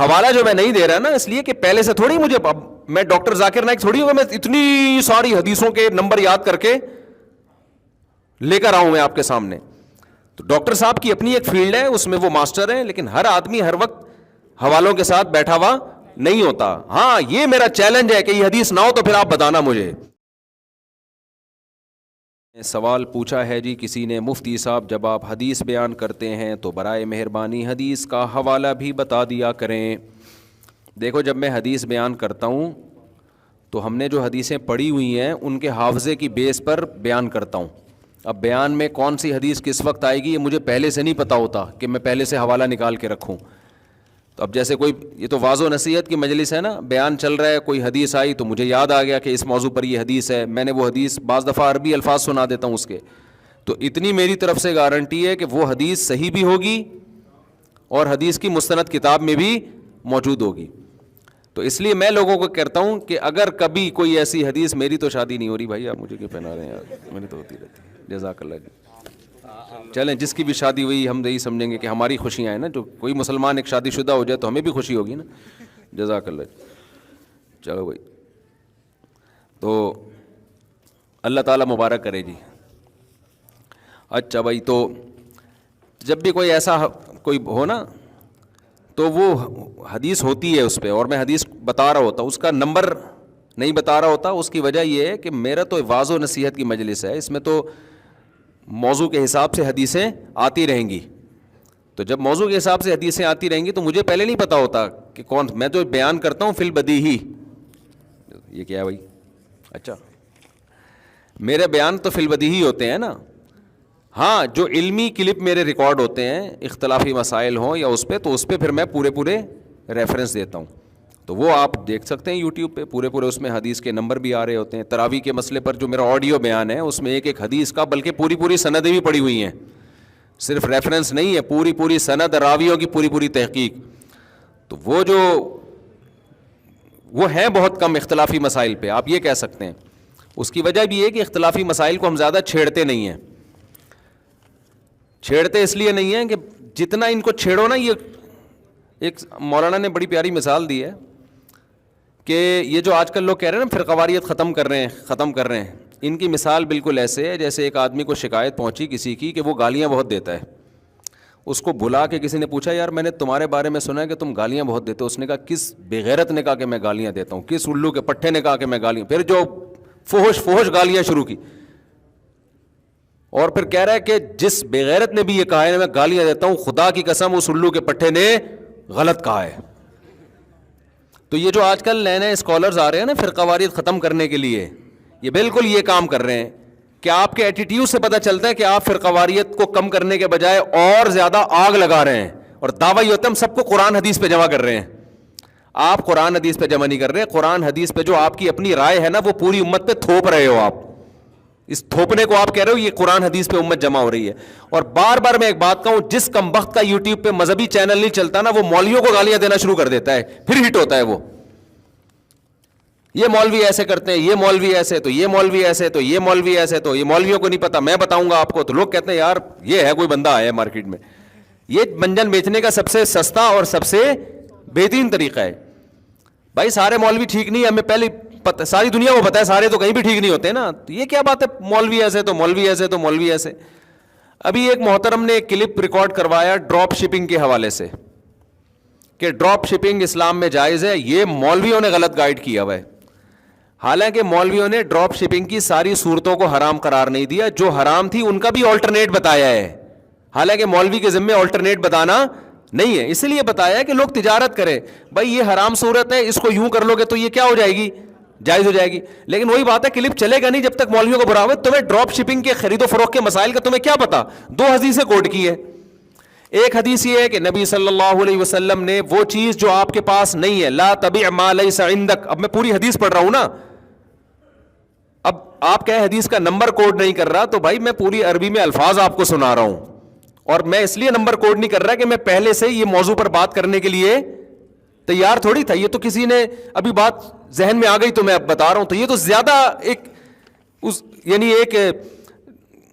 حوالہ جو میں نہیں دے رہا نا اس لیے کہ پہلے سے تھوڑی مجھے, میں ڈاکٹر ذاکر نائک تھوڑی ہوں میں اتنی ساری حدیثوں کے نمبر یاد کر کے لے کر آؤں میں آپ کے سامنے. تو ڈاکٹر صاحب کی اپنی ایک فیلڈ ہے, اس میں وہ ماسٹر ہیں, لیکن ہر آدمی ہر وقت حوالوں کے ساتھ بیٹھا ہوا نہیں ہوتا. ہاں یہ میرا چیلنج ہے کہ یہ حدیث نہ ہو تو پھر آپ بتانا مجھے. سوال پوچھا ہے جی کسی نے, مفتی صاحب جب آپ حدیث بیان کرتے ہیں تو برائے مہربانی حدیث کا حوالہ بھی بتا دیا کریں. دیکھو جب میں حدیث بیان کرتا ہوں تو ہم نے جو حدیثیں پڑھی ہوئی ہیں ان کے حافظے کی بیس پر بیان کرتا ہوں. اب بیان میں کون سی حدیث کس وقت آئے گی یہ مجھے پہلے سے نہیں پتہ ہوتا کہ میں پہلے سے حوالہ نکال کے رکھوں. تو اب جیسے کوئی, یہ تو واضح و نصیحت کی مجلس ہے نا, بیان چل رہا ہے, کوئی حدیث آئی تو مجھے یاد آ گیا کہ اس موضوع پر یہ حدیث ہے, میں نے وہ حدیث بعض دفعہ عربی الفاظ سنا دیتا ہوں اس کے, تو اتنی میری طرف سے گارنٹی ہے کہ وہ حدیث صحیح بھی ہوگی اور حدیث کی مستند کتاب میں بھی موجود ہوگی. تو اس لیے میں لوگوں کو کہتا ہوں کہ اگر کبھی کوئی ایسی حدیث, میری تو شادی نہیں ہو رہی بھائی, آپ مجھے کیوں پہنا رہے ہیں یار, میری تو ہوتی رہتی ہے. جزاک اللہ جی. چلیں جس کی بھی شادی ہوئی ہم یہی سمجھیں گے کہ ہماری خوشیاں ہیں نا, جو کوئی مسلمان ایک شادی شدہ ہو جائے تو ہمیں بھی خوشی ہوگی نا. جزاک اللہ جی. چلو بھائی, تو اللہ تعالیٰ مبارک کرے جی. اچھا بھائی, تو جب بھی کوئی ایسا کوئی ہو نا تو وہ حدیث ہوتی ہے اس پہ, اور میں حدیث بتا رہا ہوتا, اس کا نمبر نہیں بتا رہا ہوتا. اس کی وجہ یہ ہے کہ میرا تو واضح و نصیحت کی مجلس ہے, اس میں تو موضوع کے حساب سے حدیثیں آتی رہیں گی. تو جب موضوع کے حساب سے حدیثیں آتی رہیں گی تو مجھے پہلے نہیں پتا ہوتا کہ کون, میں تو بیان کرتا ہوں فی البدیہی. یہ کیا ہے بھائی؟ اچھا میرے بیان تو فی البدیہی ہوتے ہیں نا. ہاں جو علمی کلپ میرے ریکارڈ ہوتے ہیں اختلافی مسائل ہوں یا اس پہ, تو اس پہ پھر میں پورے ریفرنس دیتا ہوں. تو وہ آپ دیکھ سکتے ہیں یوٹیوب پہ, پورے اس میں حدیث کے نمبر بھی آ رہے ہوتے ہیں. تراویح کے مسئلے پر جو میرا آڈیو بیان ہے اس میں ایک حدیث کا بلکہ پوری سندیں بھی پڑی ہوئی ہیں, صرف ریفرنس نہیں ہے, پوری سند, راویوں کی پوری تحقیق. تو وہ ہیں بہت کم اختلافی مسائل پہ, آپ یہ کہہ سکتے ہیں. اس کی وجہ بھی یہ کہ اختلافی مسائل کو ہم زیادہ چھیڑتے نہیں ہیں. چھیڑتے اس لیے نہیں ہیں کہ جتنا ان کو چھیڑو نا, یہ ایک مولانا نے بڑی پیاری مثال دی ہے کہ یہ جو آج کل لوگ کہہ رہے ہیں نا فرقواریت ختم کر رہے ہیں, ان کی مثال بالکل ایسے ہے جیسے ایک آدمی کو شکایت پہنچی کسی کی کہ وہ گالیاں بہت دیتا ہے. اس کو بلا کے کسی نے پوچھا یار میں نے تمہارے بارے میں سنا ہے کہ تم گالیاں بہت دیتے ہو. اس نے کہا کس بغیرت نے کہا کہ میں گالیاں دیتا ہوں, کس الو کے پٹھے نے کہا کہ میں گالیاں, پھر جو فحش گالیاں شروع کی, اور پھر کہہ رہا ہے کہ جس بغیرت نے بھی یہ کہا ہے میں گالیاں دیتا ہوں, خدا کی قسم اس الو کے پٹھے نے غلط کہا ہے. تو یہ جو آج کل نئے اسکالرز آ رہے ہیں نا فرقواریت ختم کرنے کے لیے, یہ بالکل یہ کام کر رہے ہیں کہ آپ کے ایٹیٹیوڈ سے پتہ چلتا ہے کہ آپ فرقواریت کو کم کرنے کے بجائے اور زیادہ آگ لگا رہے ہیں, اور دعویٰ یہ ہوتا ہے ہم سب کو قرآن حدیث پہ جمع کر رہے ہیں. آپ قرآن حدیث پہ جمع نہیں کر رہے, قرآن حدیث پہ جو آپ کی اپنی رائے ہے نا وہ پوری امت پہ تھوپ رہے ہو. آپ اس تھوپنے کو آپ کہہ رہے ہو یہ قرآن حدیث پہ امت جمع ہو رہی ہے. اور بار بار میں ایک بات کہوں, جس کم بخت کا یوٹیوب پہ مذہبی چینل نہیں چلتا نا وہ مولویوں کو گالیاں دینا شروع کر دیتا ہے, پھر ہٹ ہوتا ہے وہ. یہ مولوی ایسے کرتے ہیں, یہ مولوی ایسے, تو یہ مولوی ایسے, تو یہ مولوی ایسے, تو یہ مولویوں کو نہیں پتا, میں بتاؤں گا آپ کو. تو لوگ کہتے ہیں یار یہ ہے کوئی بندہ آیا ہے مارکیٹ میں. یہ منجن بیچنے کا سب سے سستا اور سب سے بہترین طریقہ ہے. بھائی سارے مولوی ٹھیک نہیں, ہمیں پہلے ساری دنیا کو پتا ہے سارے تو کہیں بھی ٹھیک نہیں ہوتے نا. تو یہ کیا بات ہے مولوی ایسے تو مولوی ایسے تو مولوی ایسے. ابھی ایک محترم نے ایک کلپ ریکارڈ کروایا ڈراپ شپنگ کے حوالے سے کہ ڈراپ شپنگ اسلام میں جائز ہے, یہ مولویوں نے غلط گائیڈ کیا ہوا ہے. حالانکہ مولویوں نے ڈراپ شپنگ کی ساری صورتوں کو حرام قرار نہیں دیا, جو حرام تھی ان کا بھی آلٹرنیٹ بتایا ہے. حالانکہ مولوی کے ذمے آلٹرنیٹ بتانا نہیں ہے, اس لیے بتایا ہے کہ لوگ تجارت کریں. بھائی یہ حرام صورت ہے, اس کو یوں کر لو گے تو یہ کیا ہو جائے گی, جائز ہو جائے گی. لیکن وہی بات ہے کلپ چلے گا نہیں جب تک مولویوں کو برا ہوا. تمہیں ڈراپ شپنگ کے خرید و فروخت کے مسائل کا تمہیں کیا پتا؟ 2 حدیثیں کوٹ کی ہے. ایک حدیث یہ ہے کہ نبی صلی اللہ علیہ وسلم نے وہ چیز جو آپ کے پاس نہیں ہے, لا تبع ما لیس عندک. اب میں پوری حدیث پڑھ رہا ہوں نا, اب آپ کہے حدیث کا نمبر کوڈ نہیں کر رہا, تو بھائی میں پوری عربی میں الفاظ آپ کو سنا رہا ہوں, اور میں اس لیے نمبر کوڈ نہیں کر رہا کہ میں پہلے سے یہ موضوع پر بات کرنے کے لیے تیار تھوڑی تھا. یہ تو کسی نے ابھی بات ذہن میں آ گئی تو میں اب بتا رہا ہوں. تو یہ تو زیادہ ایک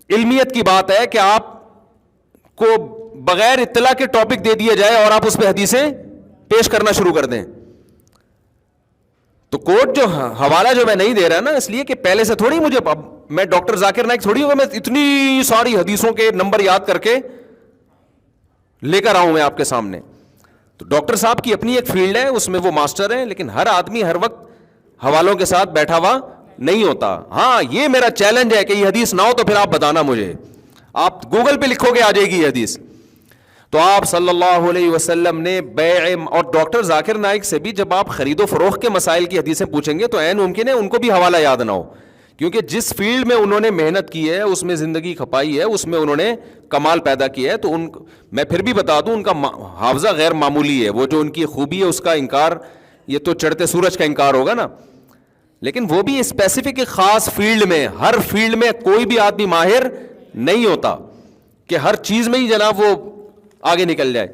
علمیت کی بات ہے کہ آپ کو بغیر اطلاع کے ٹاپک دے دیا جائے اور آپ اس پہ حدیثیں پیش کرنا شروع کر دیں. تو کوٹ جو حوالہ جو میں نہیں دے رہا نا, اس لیے کہ پہلے سے تھوڑی مجھے, میں ڈاکٹر ذاکر نائک تھوڑی ہوگا میں اتنی ساری حدیثوں کے نمبر یاد کر کے لے کر آؤں میں آپ کے سامنے. تو ڈاکٹر صاحب کی اپنی ایک فیلڈ ہے, اس میں وہ ماسٹر ہیں, لیکن ہر آدمی ہر وقت حوالوں کے ساتھ بیٹھا ہوا نہیں ہوتا. ہاں یہ میرا چیلنج ہے کہ یہ حدیث نہ ہو تو پھر آپ بتانا مجھے, آپ گوگل پہ لکھو گے آ جائے گی یہ حدیث. تو آپ صلی اللہ علیہ وسلم نے بیع, اور ڈاکٹر ذاکر نائک سے بھی جب آپ خرید و فروخت کے مسائل کی حدیثیں پوچھیں گے تو عین ممکن ہے ان کو بھی حوالہ یاد نہ ہو, کیونکہ جس فیلڈ میں انہوں نے محنت کی ہے, اس میں زندگی کھپائی ہے, اس میں انہوں نے کمال پیدا کیا ہے. تو میں پھر بھی بتا دوں ان کا حافظہ غیر معمولی ہے. وہ جو ان کی خوبی ہے اس کا انکار, یہ تو چڑھتے سورج کا انکار ہوگا نا, لیکن وہ بھی اسپیسیفک ایک خاص فیلڈ میں, ہر فیلڈ میں کوئی بھی آدمی ماہر نہیں ہوتا کہ ہر چیز میں ہی جناب وہ آگے نکل جائے.